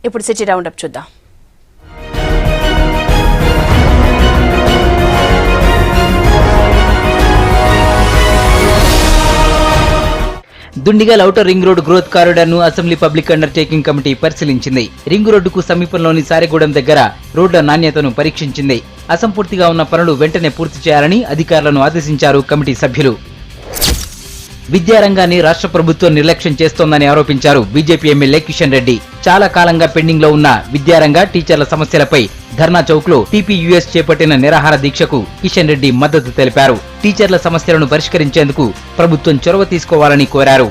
ఇప్పుడు city roundup చూద్దాం. Dundigal outer ring road growth corridor ను అసెంబ్లీ పబ్లిక్ అండర్టేకింగ్ కమిటీ పరిశీలించింది. రింగ్ రోడ్డుకు సమీపంలోని సారెగూడెం దగ్గర రోడ్ల నాణ్యతను పరీక్షించింది. అసంపూర్తిగా ఉన్న పనులు వెంటనే పూర్తి చేయాలని అధికారులను ఆదేశించారు కమిటీ సభ్యులు. విద్యారంగాన్ని రాష్ట్ర ప్రభుత్వం నిర్లక్ష్యం చేస్తోందని ఆరోపించారు బీజేపీ ఎమ్మెల్యే కిషన్ రెడ్డి. చాలా కాలంగా పెండింగ్ లో ఉన్న విద్యారంగ టీచర్ల సమస్యలపై ధర్నా చౌక్ లో టీపీయూఎస్ చేపట్టిన నిరాహార దీక్షకు కిషన్ రెడ్డి మద్దతు తెలిపారు. టీచర్ల సమస్యలను పరిష్కరించేందుకు ప్రభుత్వం చొరవ తీసుకోవాలని కోరారు.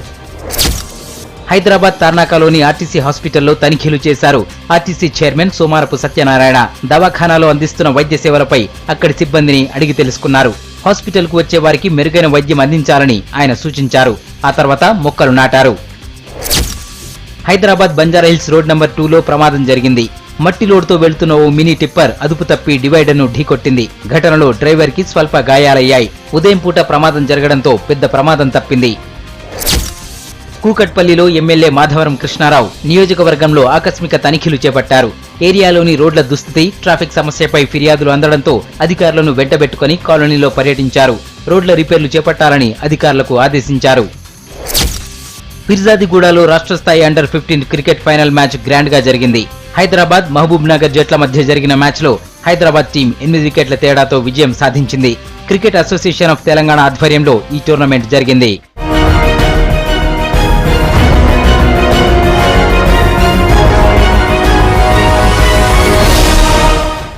హైదరాబాద్ తార్నాకలోని ఆర్టీసీ హాస్పిటల్లో తనిఖీలు చేశారు ఆర్టీసీ చైర్మన్ సోమారపు సత్యనారాయణ. దవాఖానాలో అందిస్తున్న వైద్య సేవలపై అక్కడి సిబ్బందిని అడిగి తెలుసుకున్నారు. హాస్పిటల్ కు వచ్చే వారికి మెరుగైన వైద్యం అందించాలని ఆయన సూచించారు. ఆ తర్వాత మొక్కలు నాటారు. హైదరాబాద్ బంజారాహిల్స్ రోడ్ నంబర్ 2లో ప్రమాదం జరిగింది. మట్టి లోడ్తో వెళ్తున్న ఓ మినీ టిప్పర్ అదుపు తప్పి డివైడర్ ను ఢీకొట్టింది. ఘటనలో డ్రైవర్ కి స్వల్ప గాయాలయ్యాయి. ఉదయం పూట ప్రమాదం జరగడంతో పెద్ద ప్రమాదం తప్పింది. కూకట్పల్లిలో ఎమ్మెల్యే మాధవరం కృష్ణారావు నియోజకవర్గంలో ఆకస్మిక తనిఖీలు చేపట్టారు. ఏరియాలోని రోడ్ల దుస్థితి, ట్రాఫిక్ సమస్యపై ఫిర్యాదులు అందడంతో అధికారులను వెంటబెట్టుకుని కాలనీలో పర్యటించారు. రోడ్ల రిపేర్లు చేపట్టాలని అధికారులకు ఆదేశించారు. ఫిర్జాదిగూడలో రాష్ట్ర స్థాయి అండర్-15 క్రికెట్ ఫైనల్ మ్యాచ్ గ్రాండ్ గా జరిగింది. హైదరాబాద్, మహబూబ్ నగర్ జట్ల మధ్య జరిగిన మ్యాచ్ లో హైదరాబాద్ టీం 8 వికెట్ల తేడాతో విజయం సాధించింది. క్రికెట్ అసోసియేషన్ ఆఫ్ తెలంగాణ ఆధ్వర్యంలో ఈ టోర్నమెంట్ జరిగింది.